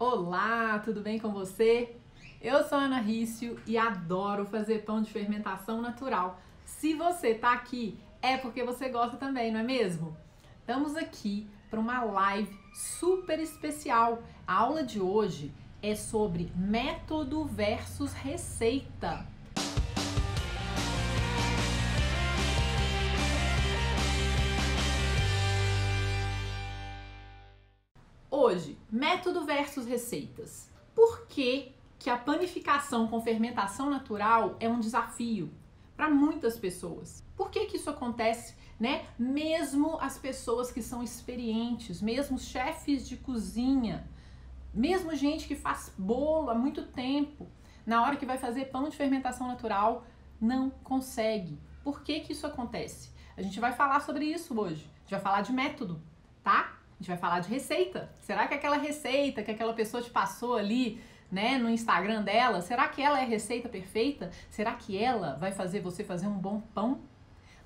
Olá, tudo bem com você? Eu sou a Ana Rício e adoro fazer pão de fermentação natural. Se você tá aqui, é porque você gosta também, não é mesmo? Estamos aqui para uma live super especial. A aula de hoje é sobre método versus receita. Hoje, método versus receitas. Por que a panificação com fermentação natural é um desafio para muitas pessoas? Por que isso acontece, né? Mesmo as pessoas que são experientes, mesmo chefes de cozinha, mesmo gente que faz bolo há muito tempo, na hora que vai fazer pão de fermentação natural, não consegue. Por que isso acontece? A gente vai falar sobre isso hoje. A gente vai falar de método, tá? A gente vai falar de receita. Será que aquela receita que aquela pessoa te passou ali, né, no Instagram dela, será que ela é a receita perfeita? Será que ela vai fazer você fazer um bom pão?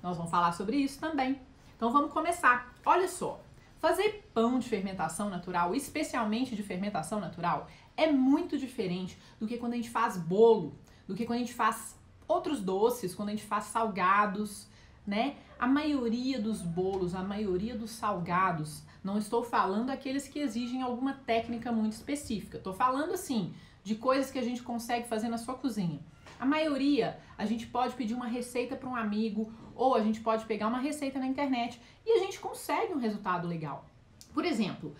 Nós vamos falar sobre isso também. Então vamos começar. Olha só, fazer pão de fermentação natural, especialmente de fermentação natural, é muito diferente do que quando a gente faz bolo, do que quando a gente faz outros doces, quando a gente faz salgados, né? A maioria dos bolos, a maioria dos salgados, não estou falando aqueles que exigem alguma técnica muito específica. Estou falando, assim, de coisas que a gente consegue fazer na sua cozinha. A maioria, a gente pode pedir uma receita para um amigo ou a gente pode pegar uma receita na internet e a gente consegue um resultado legal. Por exemplo,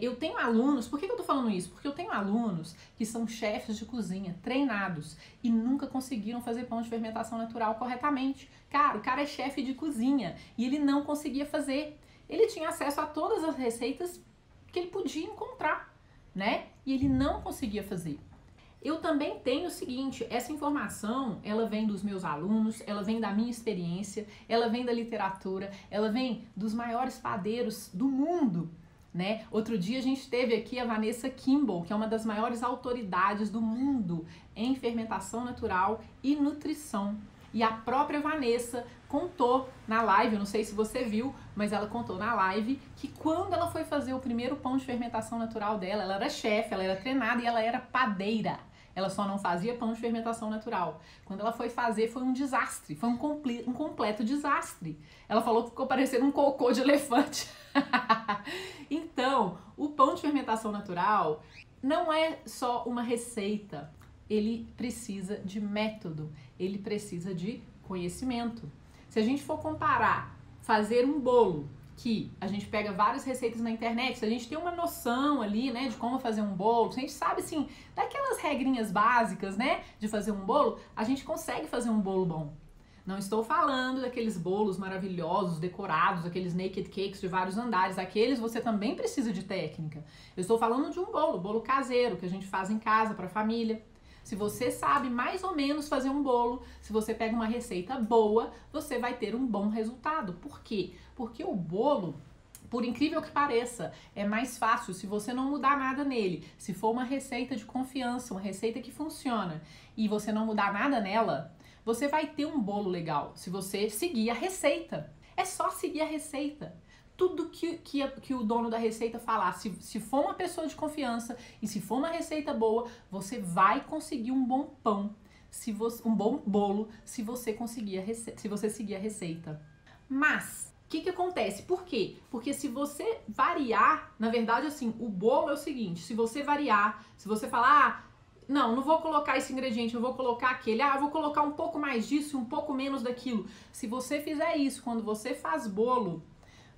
eu tenho alunos, por que eu tô falando isso? Porque eu tenho alunos que são chefes de cozinha, treinados, e nunca conseguiram fazer pão de fermentação natural corretamente. Cara, o cara é chefe de cozinha e ele não conseguia fazer. Ele tinha acesso a todas as receitas que ele podia encontrar, né? E ele não conseguia fazer. Eu também tenho o seguinte, essa informação, ela vem dos meus alunos, ela vem da minha experiência, ela vem da literatura, ela vem dos maiores padeiros do mundo, né? Outro dia a gente teve aqui a Vanessa Kimball, que é uma das maiores autoridades do mundo em fermentação natural e nutrição. E a própria Vanessa contou na live, eu não sei se você viu, mas ela contou na live que quando ela foi fazer o primeiro pão de fermentação natural dela, ela era chefe, ela era treinada e ela era padeira. Ela só não fazia pão de fermentação natural. Quando ela foi fazer, foi um desastre, foi um completo desastre. Ela falou que ficou parecendo um cocô de elefante. Então, o pão de fermentação natural não é só uma receita. Ele precisa de método, ele precisa de conhecimento. Se a gente for comparar fazer um bolo, que a gente pega várias receitas na internet, se a gente tem uma noção ali, né, de como fazer um bolo, se a gente sabe, assim, daquelas regrinhas básicas, né, de fazer um bolo, a gente consegue fazer um bolo bom. Não estou falando daqueles bolos maravilhosos, decorados, aqueles naked cakes de vários andares, aqueles você também precisa de técnica. Eu estou falando de um bolo caseiro, que a gente faz em casa para a família. Se você sabe mais ou menos fazer um bolo, se você pega uma receita boa, você vai ter um bom resultado. Por quê? Porque o bolo, por incrível que pareça, é mais fácil se você não mudar nada nele. Se for uma receita de confiança, uma receita que funciona e você não mudar nada nela, você vai ter um bolo legal se você seguir a receita. É só seguir a receita. Tudo que o dono da receita falar, se for uma pessoa de confiança e se for uma receita boa, você vai conseguir um bom pão, um bom bolo, se você seguir a receita. Mas o que acontece? Por quê? Porque se você variar, na verdade, assim, o bolo é o seguinte: se você variar, se você falar, não vou colocar esse ingrediente, eu vou colocar aquele, eu vou colocar um pouco mais disso e um pouco menos daquilo. Se você fizer isso quando você faz bolo,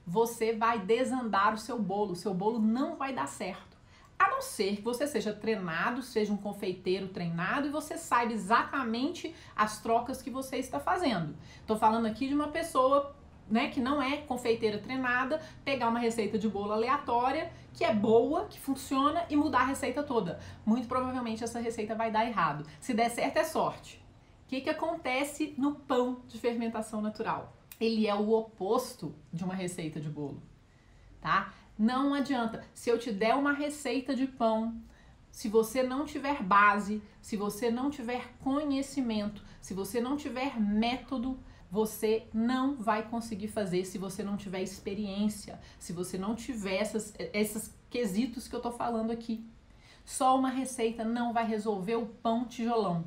você vai desandar o seu bolo não vai dar certo. A não ser que você seja treinado, seja um confeiteiro treinado e você saiba exatamente as trocas que você está fazendo. Tô falando aqui de uma pessoa, né, que não é confeiteira treinada, pegar uma receita de bolo aleatória, que é boa, que funciona e mudar a receita toda. Muito provavelmente essa receita vai dar errado. Se der certo é sorte. O que acontece no pão de fermentação natural? Ele é o oposto de uma receita de bolo, tá? Não adianta. Se eu te der uma receita de pão, se você não tiver base, se você não tiver conhecimento, se você não tiver método, você não vai conseguir fazer se você não tiver experiência, se você não tiver esses quesitos que eu tô falando aqui. Só uma receita não vai resolver o pão tijolão.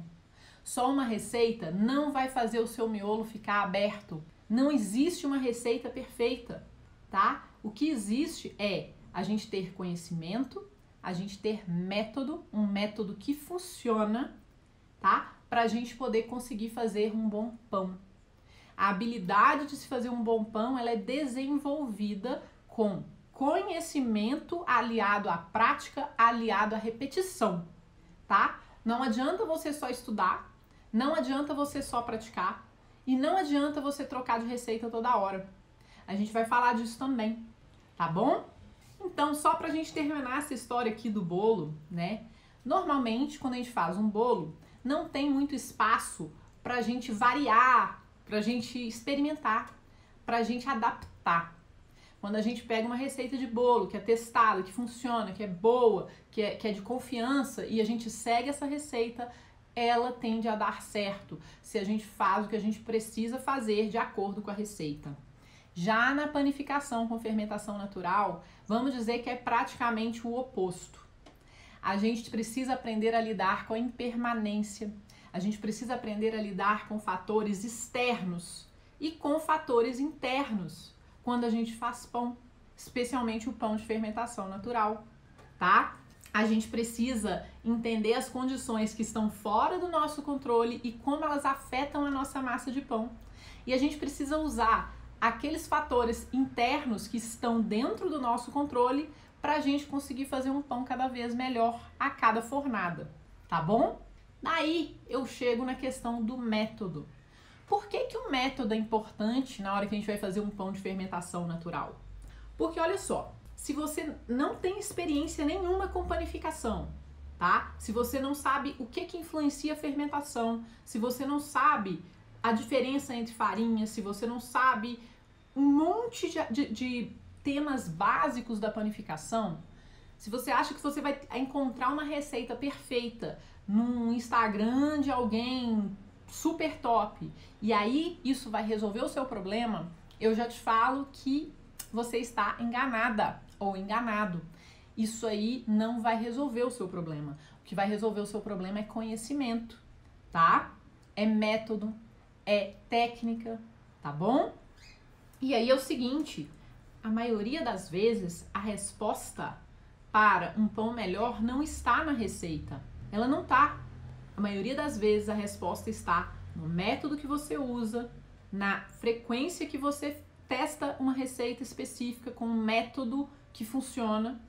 Só uma receita não vai fazer o seu miolo ficar aberto. Não existe uma receita perfeita, tá? O que existe é a gente ter conhecimento, a gente ter método, um método que funciona, tá? Para a gente poder conseguir fazer um bom pão. A habilidade de se fazer um bom pão, ela é desenvolvida com conhecimento aliado à prática, aliado à repetição, tá? Não adianta você só estudar, não adianta você só praticar e não adianta você trocar de receita toda hora. A gente vai falar disso também, tá bom? Então, só pra gente terminar essa história aqui do bolo, né? Normalmente, quando a gente faz um bolo, não tem muito espaço pra gente variar, pra gente experimentar, pra gente adaptar. Quando a gente pega uma receita de bolo que é testada, que funciona, que é boa, que é de confiança e a gente segue essa receita, ela tende a dar certo se a gente faz o que a gente precisa fazer de acordo com a receita. Já na panificação com fermentação natural, vamos dizer que é praticamente o oposto. A gente precisa aprender a lidar com a impermanência, a gente precisa aprender a lidar com fatores externos e com fatores internos quando a gente faz pão, especialmente o pão de fermentação natural, tá? A gente precisa entender as condições que estão fora do nosso controle e como elas afetam a nossa massa de pão. E a gente precisa usar aqueles fatores internos que estão dentro do nosso controle para a gente conseguir fazer um pão cada vez melhor a cada fornada, tá bom? Daí eu chego na questão do método. Por que que o método é importante na hora que a gente vai fazer um pão de fermentação natural? Porque olha só, se você não tem experiência nenhuma com panificação, tá? Se você não sabe o que influencia a fermentação, se você não sabe a diferença entre farinhas, se você não sabe um monte de temas básicos da panificação, se você acha que você vai encontrar uma receita perfeita num Instagram de alguém super top e aí isso vai resolver o seu problema, eu já te falo que você está enganada ou enganado. Isso aí não vai resolver o seu problema. O que vai resolver o seu problema é conhecimento, tá? É método, é técnica, tá bom? E aí é o seguinte, a maioria das vezes a resposta para um pão melhor não está na receita. Ela não tá. A maioria das vezes a resposta está no método que você usa, na frequência que você testa uma receita específica com um método que funciona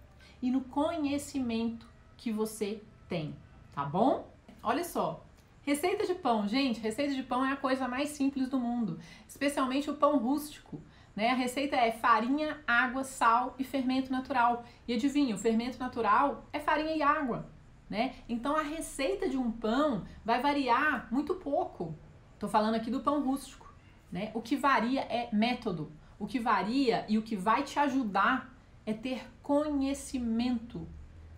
e no conhecimento que você tem, tá bom? Olha só, receita de pão, gente, receita de pão é a coisa mais simples do mundo, especialmente o pão rústico, né? A receita é farinha, água, sal e fermento natural. E adivinha, o fermento natural é farinha e água, né? Então a receita de um pão vai variar muito pouco. Tô falando aqui do pão rústico, né? O que varia é método. O que varia e o que vai te ajudar é ter conhecimento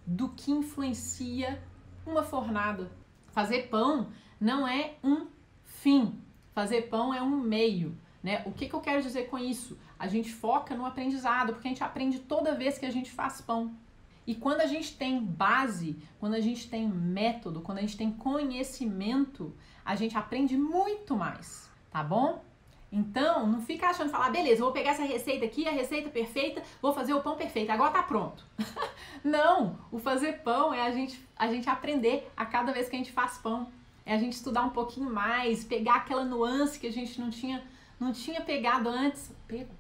do que influencia uma fornada. Fazer pão não é um fim, fazer pão é um meio, né? O que eu quero dizer com isso? A gente foca no aprendizado, porque a gente aprende toda vez que a gente faz pão. E quando a gente tem base, quando a gente tem método, quando a gente tem conhecimento, a gente aprende muito mais, tá bom? Então, não fica achando, falar, beleza, vou pegar essa receita aqui, a receita perfeita, vou fazer o pão perfeito, agora tá pronto. Não, o fazer pão é a gente aprender a cada vez que a gente faz pão. É a gente estudar um pouquinho mais, pegar aquela nuance que a gente não tinha pegado antes. Pego?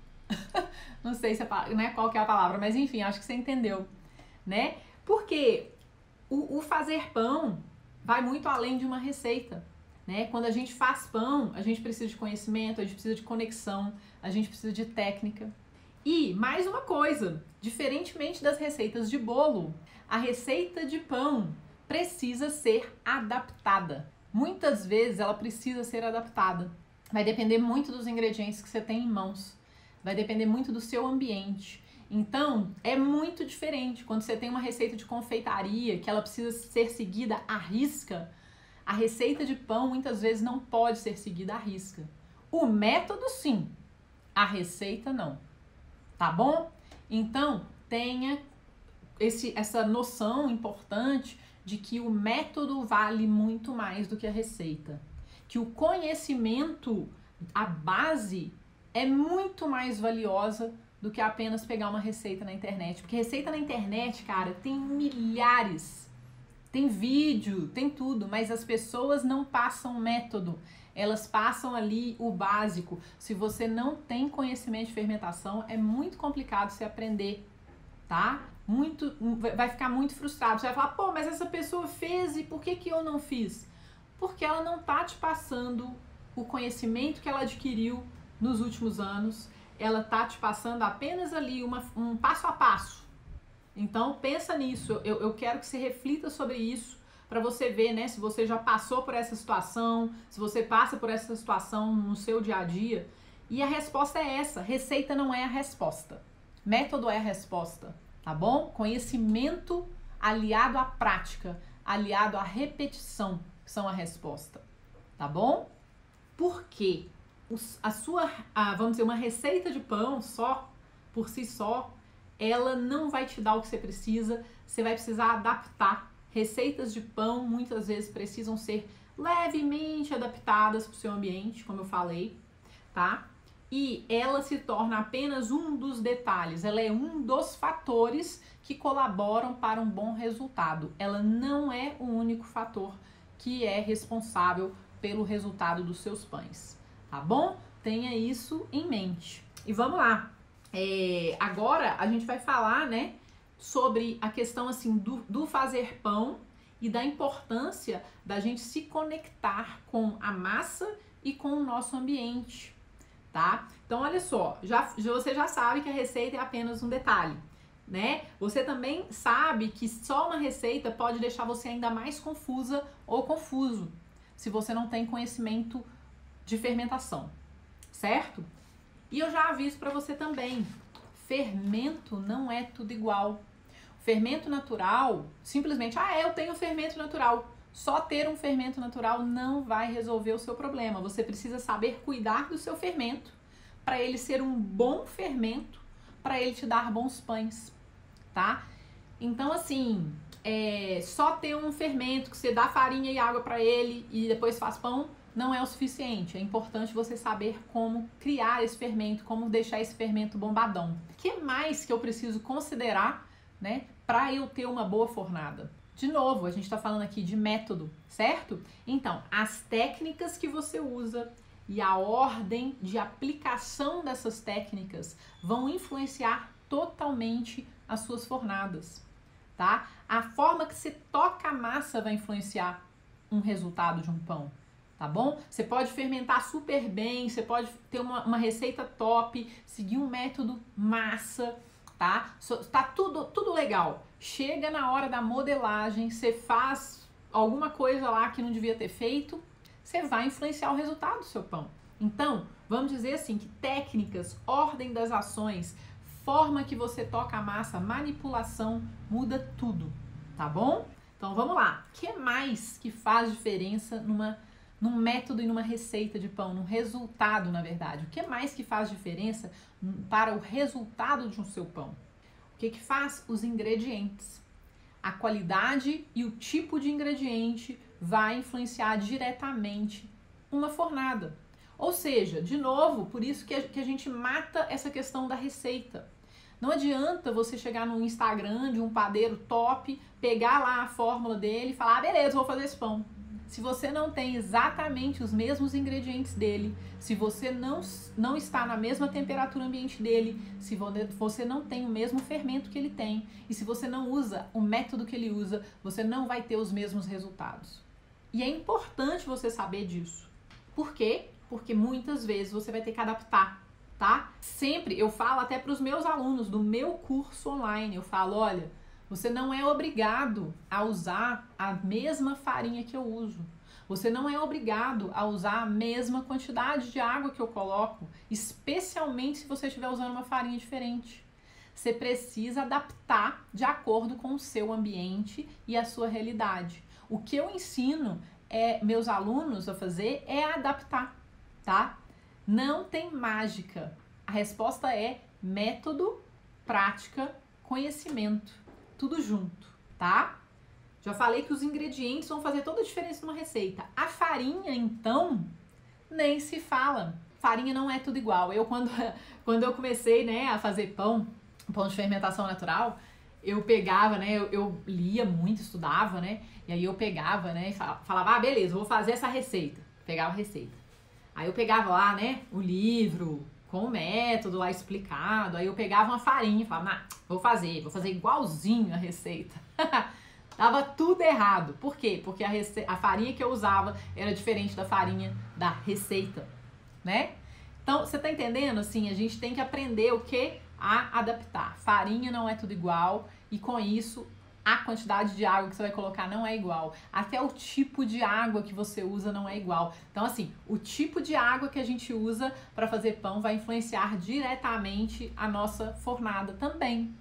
Não sei se né, qual que é a palavra, mas enfim, acho que você entendeu, né? Porque o fazer pão vai muito além de uma receita. Né? Quando a gente faz pão, a gente precisa de conhecimento, a gente precisa de conexão, a gente precisa de técnica. E mais uma coisa, diferentemente das receitas de bolo, a receita de pão precisa ser adaptada. Muitas vezes ela precisa ser adaptada. Vai depender muito dos ingredientes que você tem em mãos. Vai depender muito do seu ambiente. Então, é muito diferente quando você tem uma receita de confeitaria que ela precisa ser seguida à risca. A receita de pão muitas vezes não pode ser seguida à risca. O método sim, a receita não. Tá bom? Então, tenha essa noção importante de que o método vale muito mais do que a receita. Que o conhecimento, a base, é muito mais valiosa do que apenas pegar uma receita na internet. Porque receita na internet, cara, tem milhares. Tem vídeo, tem tudo, mas as pessoas não passam método. Elas passam ali o básico. Se você não tem conhecimento de fermentação, é muito complicado você aprender, tá? Vai ficar muito frustrado. Você vai falar, pô, mas essa pessoa fez e por que eu não fiz? Porque ela não tá te passando o conhecimento que ela adquiriu nos últimos anos. Ela tá te passando apenas ali um passo a passo. Então pensa nisso. Eu quero que você reflita sobre isso para você ver, né, se você já passou por essa situação, se você passa por essa situação no seu dia a dia. E a resposta é essa. Receita não é a resposta. Método é a resposta, tá bom? Conhecimento aliado à prática, aliado à repetição, são a resposta, tá bom? Por quê? Vamos dizer, uma receita de pão só, por si só, ela não vai te dar o que você precisa, você vai precisar adaptar. Receitas de pão muitas vezes precisam ser levemente adaptadas para o seu ambiente, como eu falei, tá? E ela se torna apenas um dos detalhes, ela é um dos fatores que colaboram para um bom resultado. Ela não é o único fator que é responsável pelo resultado dos seus pães, tá bom? Tenha isso em mente. E vamos lá. Agora a gente vai falar, né, sobre a questão assim do fazer pão e da importância da gente se conectar com a massa e com o nosso ambiente, tá? Então olha só, você já sabe que a receita é apenas um detalhe, né? Você também sabe que só uma receita pode deixar você ainda mais confusa ou confuso se você não tem conhecimento de fermentação, certo? E eu já aviso para você também, fermento não é tudo igual. Fermento natural, simplesmente, eu tenho fermento natural. Só ter um fermento natural não vai resolver o seu problema. Você precisa saber cuidar do seu fermento para ele ser um bom fermento, para ele te dar bons pães, tá? Então, assim, só ter um fermento que você dá farinha e água para ele e depois faz pão, não é o suficiente. É importante você saber como criar esse fermento, como deixar esse fermento bombadão. O que mais que eu preciso considerar, né, para eu ter uma boa fornada? De novo, a gente está falando aqui de método, certo? Então, as técnicas que você usa e a ordem de aplicação dessas técnicas vão influenciar totalmente as suas fornadas, tá? A forma que você toca a massa vai influenciar um resultado de um pão, tá bom? Você pode fermentar super bem, você pode ter uma receita top, seguir um método massa, tá? Tá tudo legal. Chega na hora da modelagem, você faz alguma coisa lá que não devia ter feito, você vai influenciar o resultado do seu pão. Então, vamos dizer assim, que técnicas, ordem das ações, forma que você toca a massa, manipulação, muda tudo, tá bom? Então vamos lá. O que mais que faz diferença num método e numa receita de pão, num resultado, na verdade? O que mais que faz diferença para o resultado de um seu pão? O que faz? Os ingredientes. A qualidade e o tipo de ingrediente vai influenciar diretamente uma fornada. Ou seja, de novo, por isso que a gente mata essa questão da receita. Não adianta você chegar no Instagram de um padeiro top, pegar lá a fórmula dele e falar, beleza, vou fazer esse pão. Se você não tem exatamente os mesmos ingredientes dele, se você não está na mesma temperatura ambiente dele, se você não tem o mesmo fermento que ele tem, e se você não usa o método que ele usa, você não vai ter os mesmos resultados. E é importante você saber disso. Por quê? Porque muitas vezes você vai ter que adaptar, tá? Sempre, eu falo até para os meus alunos do meu curso online, eu falo, olha, você não é obrigado a usar a mesma farinha que eu uso. Você não é obrigado a usar a mesma quantidade de água que eu coloco, especialmente se você estiver usando uma farinha diferente. Você precisa adaptar de acordo com o seu ambiente e a sua realidade. O que eu ensino meus alunos a fazer é adaptar, tá? Não tem mágica. A resposta é método, prática, conhecimento. tudo junto, tá? Já falei que os ingredientes vão fazer toda a diferença numa receita. A farinha, então, nem se fala. Farinha não é tudo igual. Quando eu comecei, né, a fazer pão de fermentação natural, eu pegava, né, eu lia muito, estudava, né, e aí eu pegava, né, e falava, ah, beleza, vou fazer essa receita. Pegava a receita. Aí eu pegava lá, né, o livro com o método lá explicado, aí eu pegava uma farinha e falava, nah, vou fazer igualzinho a receita. Dava tudo errado. Por quê? Porque a farinha que eu usava era diferente da farinha da receita, né? Então, você tá entendendo? Assim, a gente tem que aprender o que? A adaptar. Farinha não é tudo igual e com isso a quantidade de água que você vai colocar não é igual. Até o tipo de água que você usa não é igual. Então, assim, o tipo de água que a gente usa para fazer pão vai influenciar diretamente a nossa fornada também.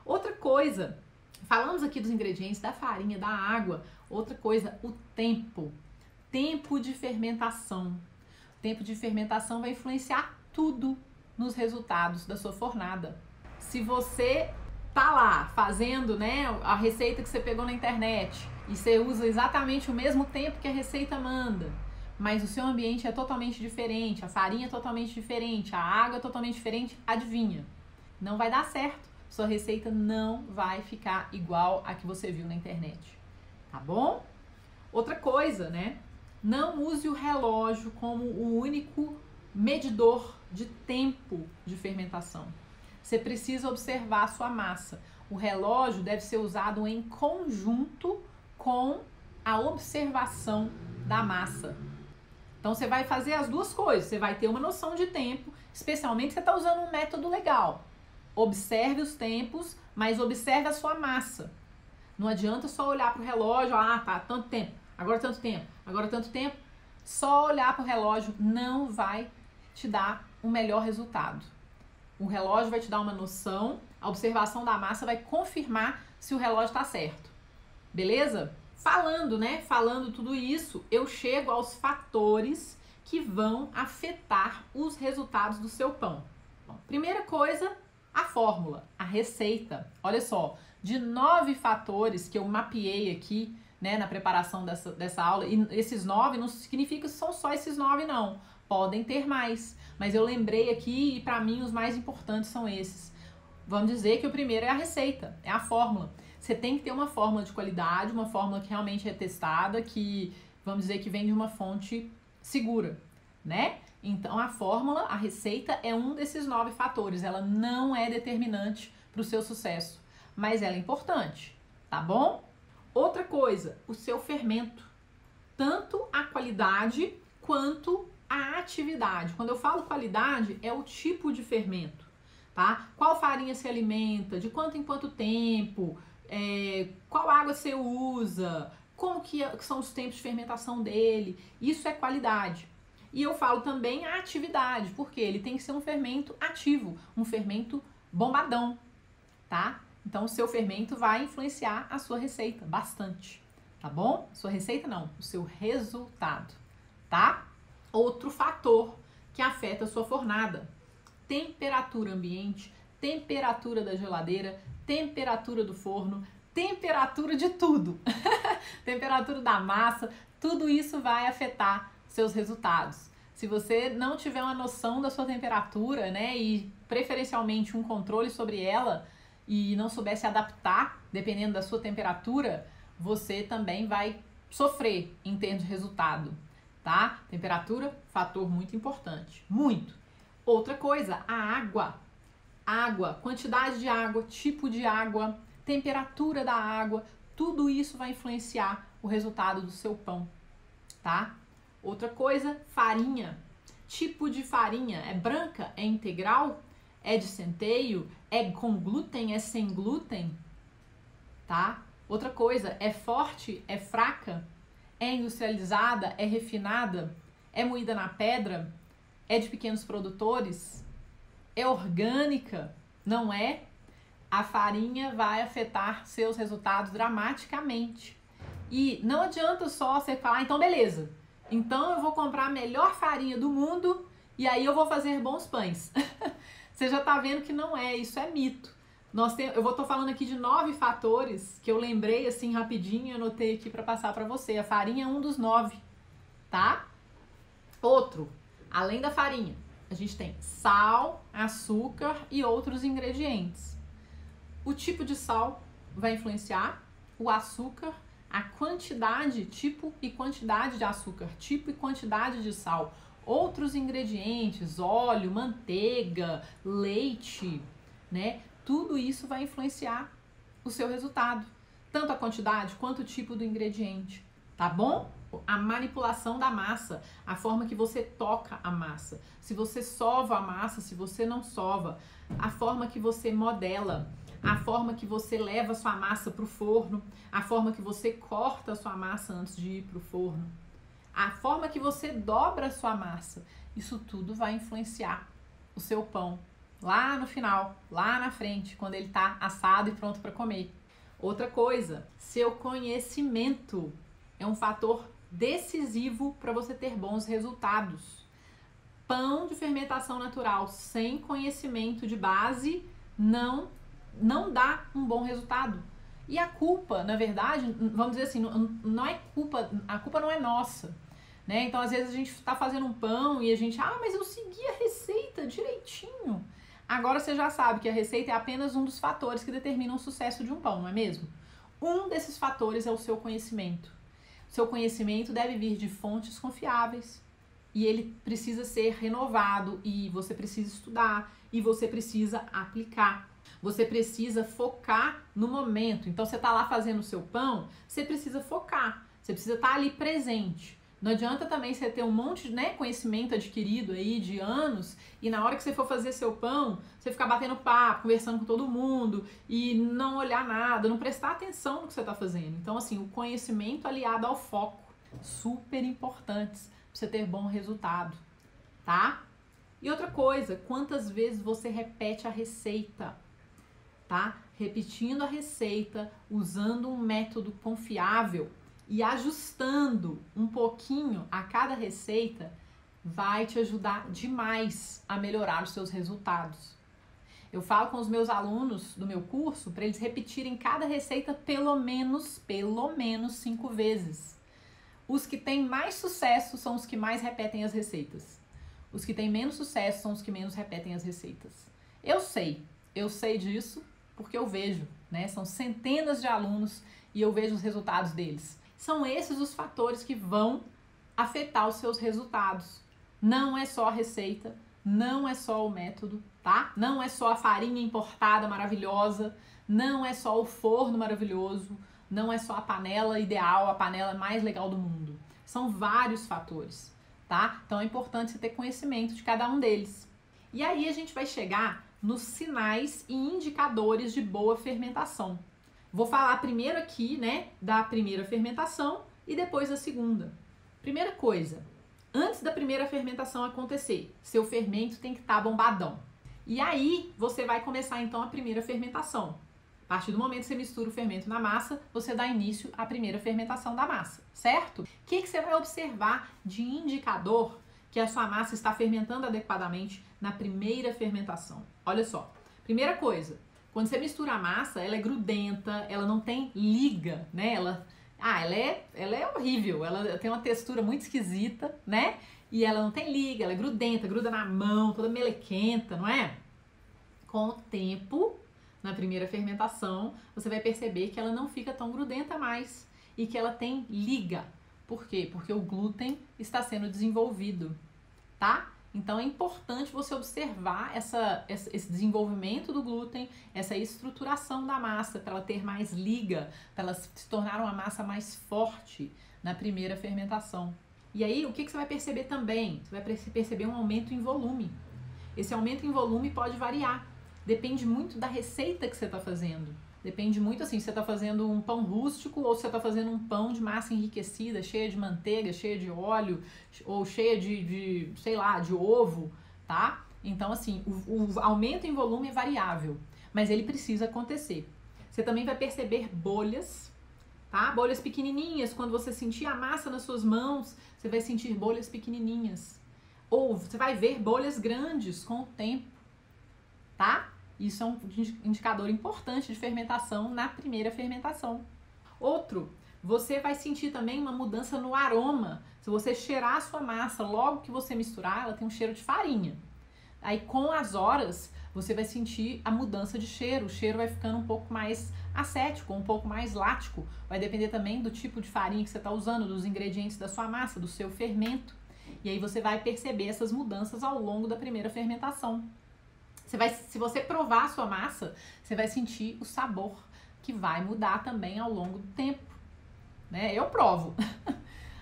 Outra coisa, falamos aqui dos ingredientes, da farinha, da água. Outra coisa, o tempo. Tempo de fermentação. O tempo de fermentação vai influenciar tudo nos resultados da sua fornada. Se você tá lá fazendo, né, a receita que você pegou na internet e você usa exatamente o mesmo tempo que a receita manda, mas o seu ambiente é totalmente diferente, a farinha é totalmente diferente, a água é totalmente diferente, adivinha? Não vai dar certo. Sua receita não vai ficar igual a que você viu na internet, tá bom? Outra coisa, né? Não use o relógio como o único medidor de tempo de fermentação. Você precisa observar a sua massa. O relógio deve ser usado em conjunto com a observação da massa. Então você vai fazer as duas coisas. Você vai ter uma noção de tempo, especialmente se você está usando um método legal. Observe os tempos, mas observe a sua massa. Não adianta só olhar para o relógio, ah, tá, tanto tempo, agora tanto tempo, agora tanto tempo. Só olhar para o relógio não vai te dar um melhor resultado. O relógio vai te dar uma noção, a observação da massa vai confirmar se o relógio está certo. Beleza? Falando tudo isso, eu chego aos fatores que vão afetar os resultados do seu pão. Bom, primeira coisa, a fórmula, a receita. Olha só, de 9 fatores que eu mapeei aqui, né, na preparação dessa aula, e esses 9 não significa que são só esses 9 não, podem ter mais, mas eu lembrei aqui e para mim os mais importantes são esses. Vamos dizer que o primeiro é a receita, é a fórmula. Você tem que ter uma fórmula de qualidade, uma fórmula que realmente é testada, que vamos dizer que vem de uma fonte segura, né? Então a fórmula, a receita é um desses 9 fatores, ela não é determinante para o seu sucesso, mas ela é importante, tá bom? Outra coisa, o seu fermento, tanto a qualidade quanto a atividade. Quando eu falo qualidade, é o tipo de fermento, tá? Qual farinha se alimenta, de quanto em quanto tempo, qual água você usa, como que são os tempos de fermentação dele, isso é qualidade. E eu falo também a atividade, porque ele tem que ser um fermento ativo, um fermento bombadão, tá? Então o seu fermento vai influenciar a sua receita bastante, tá bom? Sua receita não, o seu resultado, tá? Outro fator que afeta a sua fornada: temperatura ambiente, temperatura da geladeira, temperatura do forno, temperatura de tudo. Temperatura da massa, tudo isso vai afetar seus resultados. Se você não tiver uma noção da sua temperatura, né, e preferencialmente um controle sobre ela e não souber se adaptar dependendo da sua temperatura, você também vai sofrer em termos de resultado, tá? Temperatura, fator muito importante, muito. Outra coisa, a água. Água, quantidade de água, tipo de água, temperatura da água, tudo isso vai influenciar o resultado do seu pão, tá? Outra coisa, farinha. Tipo de farinha, é branca, é integral, é de centeio, é com glúten, é sem glúten, tá? Outra coisa, é forte, é fraca, é industrializada, é refinada, é moída na pedra, é de pequenos produtores, é orgânica, não é? A farinha vai afetar seus resultados dramaticamente. E não adianta só você falar, então beleza, então eu vou comprar a melhor farinha do mundo e aí eu vou fazer bons pães. Você já tá vendo que não é, isso é mito, Eu vou estar falando aqui de 9 fatores que eu lembrei assim rapidinho, anotei aqui para passar para você. A farinha é um dos 9, tá? Outro, além da farinha, a gente tem sal, açúcar e outros ingredientes. O tipo de sal vai influenciar, o açúcar, a quantidade, tipo e quantidade de açúcar, tipo e quantidade de sal, outros ingredientes, óleo, manteiga, leite, né? Tudo isso vai influenciar o seu resultado, tanto a quantidade quanto o tipo do ingrediente, tá bom? A manipulação da massa, a forma que você toca a massa, se você sova a massa, se você não sova, a forma que você modela, a forma que você leva a sua massa para o forno, a forma que você corta a sua massa antes de ir para o forno, a forma que você dobra a sua massa, isso tudo vai influenciar o seu pão lá no final, lá na frente, quando ele tá assado e pronto para comer. Outra coisa, seu conhecimento é um fator decisivo para você ter bons resultados. Pão de fermentação natural sem conhecimento de base não dá um bom resultado. E a culpa, na verdade, vamos dizer assim, não é culpa, a culpa não é nossa, né? Então, às vezes a gente tá fazendo um pão e a gente, mas eu segui a receita direitinho. Agora você já sabe que a receita é apenas um dos fatores que determinam o sucesso de um pão, não é mesmo? Um desses fatores é o seu conhecimento. Seu conhecimento deve vir de fontes confiáveis e ele precisa ser renovado e você precisa estudar e você precisa aplicar. Você precisa focar no momento. Então você está lá fazendo o seu pão, você precisa focar, você precisa estar ali presente. Não adianta também você ter um monte de conhecimento adquirido aí de anos e na hora que você for fazer seu pão, você ficar batendo papo, conversando com todo mundo e não olhar nada, não prestar atenção no que você está fazendo. Então, assim, o conhecimento aliado ao foco, super importantes para você ter bom resultado, tá? E outra coisa, quantas vezes você repete a receita, tá? Repetindo a receita, usando um método confiável e ajustando um pouquinho a cada receita vai te ajudar demais a melhorar os seus resultados. Eu falo com os meus alunos do meu curso para eles repetirem cada receita pelo menos 5 vezes. Os que têm mais sucesso são os que mais repetem as receitas. Os que têm menos sucesso são os que menos repetem as receitas. Eu sei disso porque eu vejo, né? São centenas de alunos e eu vejo os resultados deles. São esses os fatores que vão afetar os seus resultados. Não é só a receita, não é só o método, tá? Não é só a farinha importada maravilhosa, não é só o forno maravilhoso, não é só a panela ideal, a panela mais legal do mundo. São vários fatores, tá? Então é importante você ter conhecimento de cada um deles. E aí a gente vai chegar nos sinais e indicadores de boa fermentação. Vou falar primeiro aqui, né, da primeira fermentação e depois da segunda. Primeira coisa, antes da primeira fermentação acontecer, seu fermento tem que estar bombadão. E aí, você vai começar então a primeira fermentação. A partir do momento que você mistura o fermento na massa, você dá início à primeira fermentação da massa, certo? O que você vai observar de indicador que a sua massa está fermentando adequadamente na primeira fermentação? Olha só, primeira coisa, quando você mistura a massa, ela é grudenta, ela não tem liga, né? Ela é horrível, ela tem uma textura muito esquisita, né? E ela não tem liga, ela é grudenta, gruda na mão, toda melequenta, não é? Com o tempo, na primeira fermentação, você vai perceber que ela não fica tão grudenta mais e que ela tem liga. Por quê? Porque o glúten está sendo desenvolvido, tá? Então é importante você observar esse desenvolvimento do glúten, essa estruturação da massa para ela ter mais liga, para ela se tornar uma massa mais forte na primeira fermentação. E aí o que você vai perceber também? Você vai perceber um aumento em volume. Esse aumento em volume pode variar, depende muito da receita que você está fazendo. Depende muito assim, se você está fazendo um pão rústico ou se você está fazendo um pão de massa enriquecida, cheia de manteiga, cheia de óleo ou cheia de sei lá, de ovo, tá? Então assim, o aumento em volume é variável, mas ele precisa acontecer. Você também vai perceber bolhas, tá? Bolhas pequenininhas, quando você sentir a massa nas suas mãos, você vai sentir bolhas pequenininhas. Ou você vai ver bolhas grandes com o tempo, tá? Isso é um indicador importante de fermentação na primeira fermentação. Outro, você vai sentir também uma mudança no aroma. Se você cheirar a sua massa logo que você misturar, ela tem um cheiro de farinha. Aí com as horas, você vai sentir a mudança de cheiro. O cheiro vai ficando um pouco mais acético, um pouco mais lático. Vai depender também do tipo de farinha que você está usando, dos ingredientes da sua massa, do seu fermento. E aí você vai perceber essas mudanças ao longo da primeira fermentação. Se você provar a sua massa, você vai sentir o sabor que vai mudar também ao longo do tempo, né? Eu provo.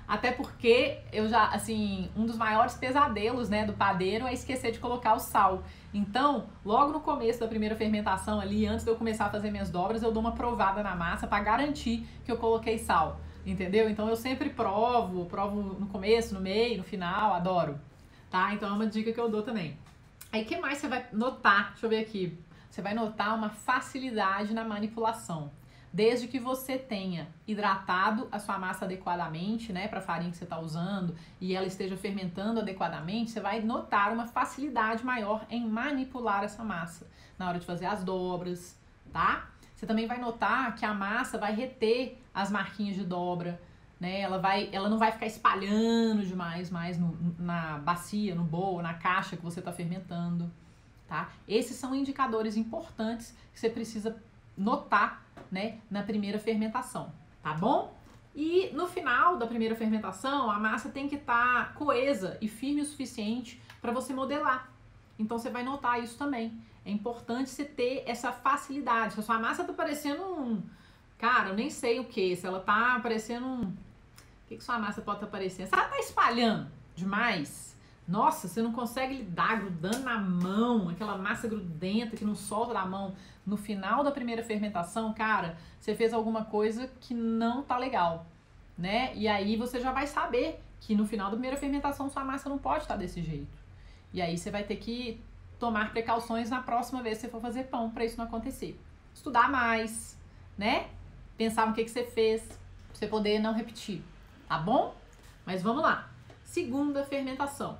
Até porque eu já, assim, um dos maiores pesadelos, né, do padeiro é esquecer de colocar o sal. Então, logo no começo da primeira fermentação ali, antes de eu começar a fazer minhas dobras, eu dou uma provada na massa para garantir que eu coloquei sal, entendeu? Então eu sempre provo no começo, no meio, no final, adoro, tá? Então é uma dica que eu dou também. Aí, o que mais você vai notar? Deixa eu ver aqui. Você vai notar uma facilidade na manipulação. Desde que você tenha hidratado a sua massa adequadamente, né, para a farinha que você está usando, e ela esteja fermentando adequadamente, você vai notar uma facilidade maior em manipular essa massa na hora de fazer as dobras, tá? Você também vai notar que a massa vai reter as marquinhas de dobra, né? Ela não vai ficar espalhando demais mais na bacia, no bowl, na caixa que você está fermentando, tá? Esses são indicadores importantes que você precisa notar, né, na primeira fermentação, tá bom? E no final da primeira fermentação, a massa tem que estar coesa e firme o suficiente para você modelar. Então você vai notar isso também. É importante você ter essa facilidade. Se a sua massa tá parecendo cara, eu nem sei o que, se ela tá parecendo o que sua massa pode estar parecendo? Se ela tá espalhando demais, nossa, você não consegue lidar, grudando na mão, aquela massa grudenta que não solta da mão. No final da primeira fermentação, cara, você fez alguma coisa que não tá legal, né? E aí você já vai saber que no final da primeira fermentação sua massa não pode estar desse jeito. E aí você vai ter que tomar precauções na próxima vez que você for fazer pão para isso não acontecer. Estudar mais, né? Pensar no que você fez, pra você poder não repetir, tá bom? Mas vamos lá. Segunda fermentação.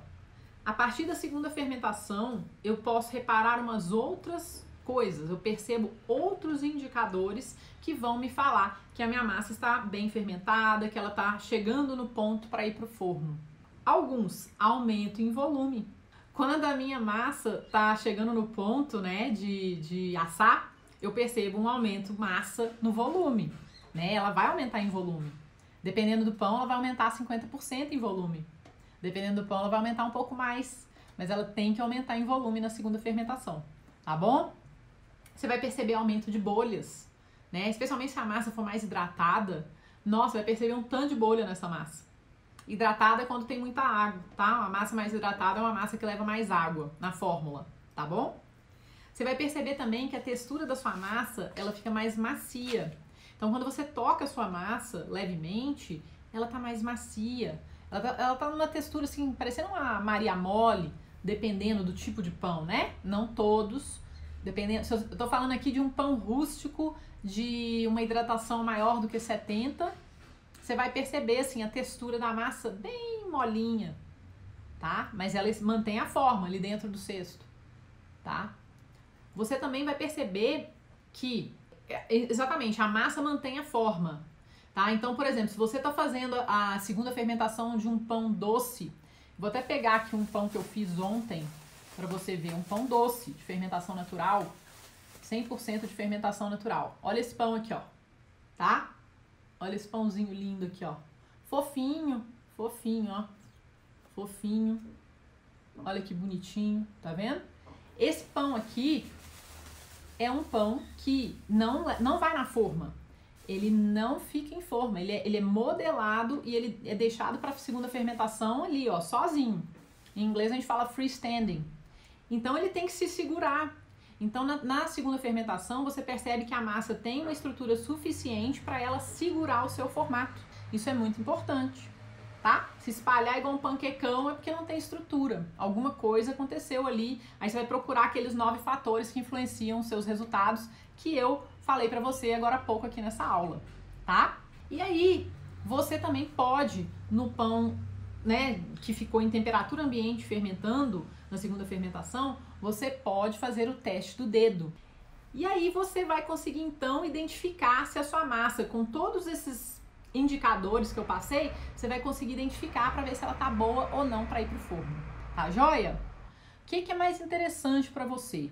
A partir da segunda fermentação, eu posso reparar umas outras coisas. Eu percebo outros indicadores que vão me falar que a minha massa está bem fermentada, que ela está chegando no ponto para ir para o forno. Alguns, aumento em volume. Quando a minha massa está chegando no ponto, né, de assar, eu percebo um aumento massa no volume, né? Ela vai aumentar em volume. Dependendo do pão, ela vai aumentar 50% em volume. Dependendo do pão, ela vai aumentar um pouco mais, mas ela tem que aumentar em volume na segunda fermentação, tá bom? Você vai perceber aumento de bolhas, né? Especialmente se a massa for mais hidratada, nossa, vai perceber um tanto de bolha nessa massa. Hidratada é quando tem muita água, tá? Uma massa mais hidratada é uma massa que leva mais água na fórmula, tá bom? Você vai perceber também que a textura da sua massa, ela fica mais macia. Então, quando você toca a sua massa levemente, ela tá mais macia. Ela tá numa textura assim, parecendo uma Maria mole, dependendo do tipo de pão, né? Não todos, dependendo. Eu tô falando aqui de um pão rústico de uma hidratação maior do que 70. Você vai perceber assim a textura da massa bem molinha, tá? Mas ela mantém a forma ali dentro do cesto, tá? Você também vai perceber que exatamente a massa mantém a forma, tá? Então, por exemplo, se você está fazendo a segunda fermentação de um pão doce, vou até pegar aqui um pão que eu fiz ontem para você ver, um pão doce de fermentação natural, 100% de fermentação natural. Olha esse pão aqui, ó, tá? Olha esse pãozinho lindo aqui, ó, fofinho, fofinho, ó, fofinho. Olha que bonitinho, tá vendo? Esse pão aqui é um pão que não vai na forma. Ele não fica em forma, ele é modelado e ele é deixado para a segunda fermentação ali, ó, sozinho. Em inglês a gente fala freestanding. Então ele tem que se segurar. Então na segunda fermentação você percebe que a massa tem uma estrutura suficiente para ela segurar o seu formato. Isso é muito importante, tá? Se espalhar igual um panquecão é porque não tem estrutura. Alguma coisa aconteceu ali. Aí você vai procurar aqueles 9 fatores que influenciam os seus resultados que eu falei pra você agora há pouco aqui nessa aula, tá? E aí, você também pode, no pão, né, que ficou em temperatura ambiente fermentando, na segunda fermentação, você pode fazer o teste do dedo. E aí você vai conseguir então identificar se a sua massa, com todos esses indicadores que eu passei, você vai conseguir identificar para ver se ela tá boa ou não para ir pro forno. Tá joia? O que é mais interessante para você?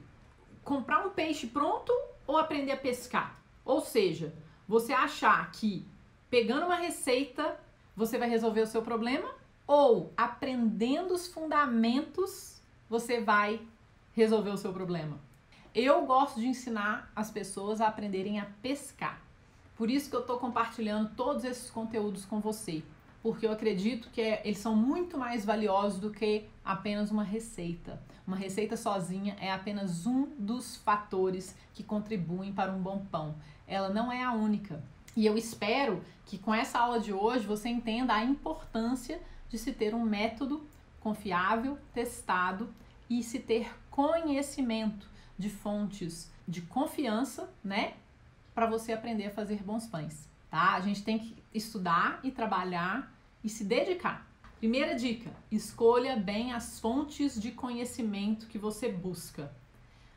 Comprar um peixe pronto ou aprender a pescar? Ou seja, você achar que pegando uma receita você vai resolver o seu problema, ou aprendendo os fundamentos você vai resolver o seu problema? Eu gosto de ensinar as pessoas a aprenderem a pescar. Por isso que eu estou compartilhando todos esses conteúdos com você. Porque eu acredito que eles são muito mais valiosos do que apenas uma receita. Uma receita sozinha é apenas um dos fatores que contribuem para um bom pão. Ela não é a única. E eu espero que com essa aula de hoje você entenda a importância de se ter um método confiável, testado e se ter conhecimento de fontes de confiança, né? Para você aprender a fazer bons pães, tá? A gente tem que estudar e trabalhar e se dedicar. Primeira dica: escolha bem as fontes de conhecimento que você busca.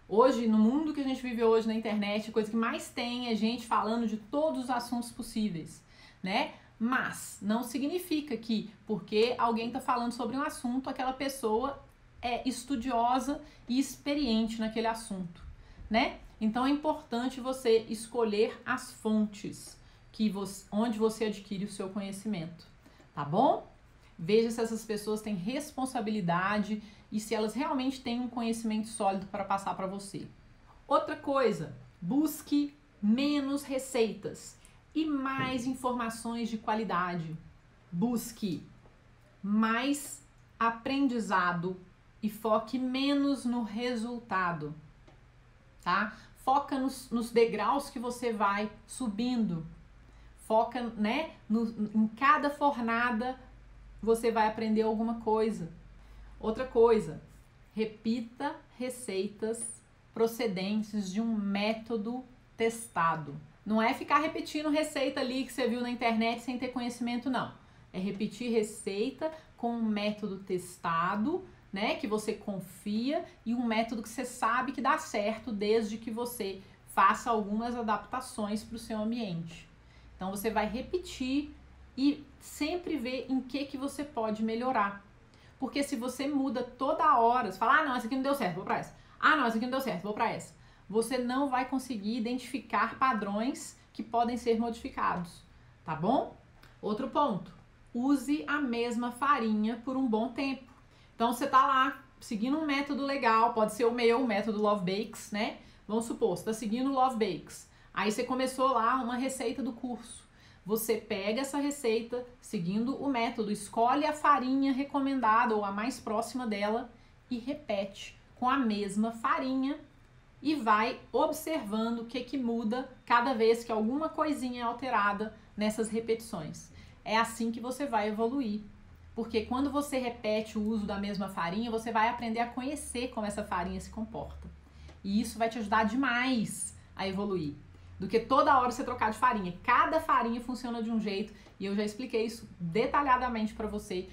Hoje, no mundo que a gente vive hoje na internet, a coisa que mais tem é gente falando de todos os assuntos possíveis, né? Mas não significa que porque alguém está falando sobre um assunto, aquela pessoa é estudiosa e experiente naquele assunto, né? Então é importante você escolher as fontes onde você adquire o seu conhecimento, tá bom? Veja se essas pessoas têm responsabilidade e se elas realmente têm um conhecimento sólido para passar para você. Outra coisa, busque menos receitas e mais informações de qualidade. Busque mais aprendizado e foque menos no resultado, tá? Foca nos degraus que você vai subindo. Foca, né, em cada fornada você vai aprender alguma coisa. Outra coisa, repita receitas procedentes de um método testado. Não é ficar repetindo receita ali que você viu na internet sem ter conhecimento, não. É repetir receita com um método testado, né, que você confia e um método que você sabe que dá certo desde que você faça algumas adaptações para o seu ambiente. Então você vai repetir e sempre ver em que você pode melhorar. Porque se você muda toda hora, você fala, ah não, essa aqui não deu certo, vou para essa. Ah não, essa aqui não deu certo, vou para essa. Você não vai conseguir identificar padrões que podem ser modificados, tá bom? Outro ponto, use a mesma farinha por um bom tempo. Então você tá lá seguindo um método legal, pode ser o meu, o método Love Bakes, né? Vamos supor, você tá seguindo o Love Bakes. Aí você começou lá uma receita do curso. Você pega essa receita, seguindo o método, escolhe a farinha recomendada ou a mais próxima dela e repete com a mesma farinha e vai observando o que muda cada vez que alguma coisinha é alterada nessas repetições. É assim que você vai evoluir. Porque quando você repete o uso da mesma farinha, você vai aprender a conhecer como essa farinha se comporta. E isso vai te ajudar demais a evoluir. Do que toda hora você trocar de farinha. Cada farinha funciona de um jeito e eu já expliquei isso detalhadamente para você.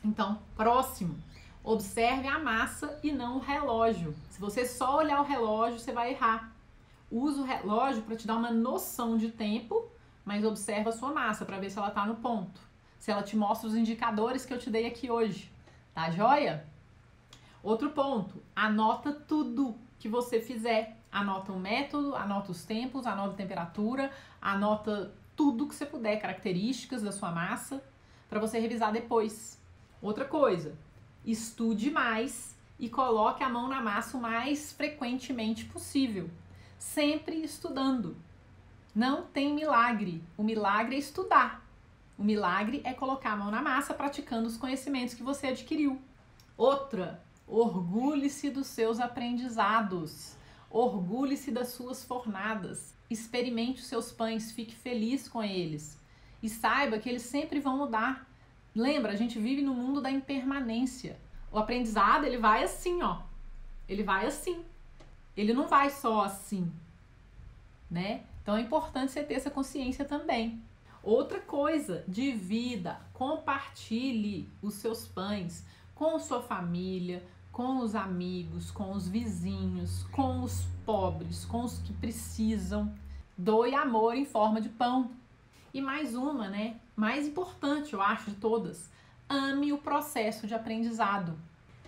Então, próximo, observe a massa e não o relógio. Se você só olhar o relógio, você vai errar. Usa o relógio para te dar uma noção de tempo, mas observa a sua massa para ver se ela está no ponto. Se ela te mostra os indicadores que eu te dei aqui hoje. Tá joia? Outro ponto, anota tudo que você fizer. Anota o método, anota os tempos, anota a temperatura, anota tudo que você puder, características da sua massa, para você revisar depois. Outra coisa, estude mais e coloque a mão na massa o mais frequentemente possível. Sempre estudando. Não tem milagre. O milagre é estudar. O milagre é colocar a mão na massa praticando os conhecimentos que você adquiriu. Outra, orgulhe-se dos seus aprendizados. Orgulhe-se das suas fornadas. Experimente os seus pães, fique feliz com eles. E saiba que eles sempre vão mudar. Lembra, a gente vive no mundo da impermanência. O aprendizado, ele vai assim, ó. Ele vai assim. Ele não vai só assim, né? Então é importante você ter essa consciência também. Outra coisa, divida, compartilhe os seus pães com sua família, com os amigos, com os vizinhos, com os pobres, com os que precisam. Doe amor em forma de pão. E mais uma, né? Mais importante, eu acho, de todas. Ame o processo de aprendizado.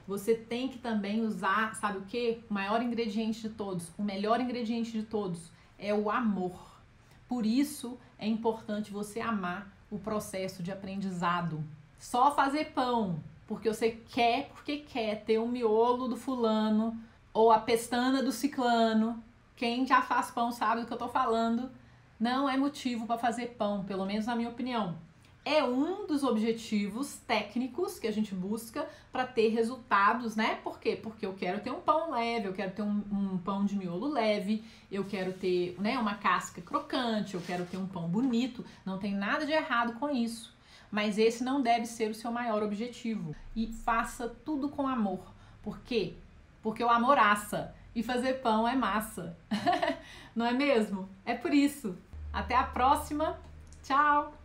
Você tem que também usar, sabe o quê? O maior ingrediente de todos, o melhor ingrediente de todos é o amor. Por isso é importante você amar o processo de aprendizado. Só fazer pão porque você quer, porque quer ter o miolo do fulano ou a pestana do ciclano. Quem já faz pão sabe do que eu tô falando. Não é motivo para fazer pão, pelo menos na minha opinião. É um dos objetivos técnicos que a gente busca para ter resultados, né? Por quê? Porque eu quero ter um pão leve, eu quero ter um pão de miolo leve, eu quero ter, né, uma casca crocante, eu quero ter um pão bonito. Não tem nada de errado com isso. Mas esse não deve ser o seu maior objetivo. E faça tudo com amor. Por quê? Porque o amor assa. E fazer pão é massa. Não é mesmo? É por isso. Até a próxima. Tchau!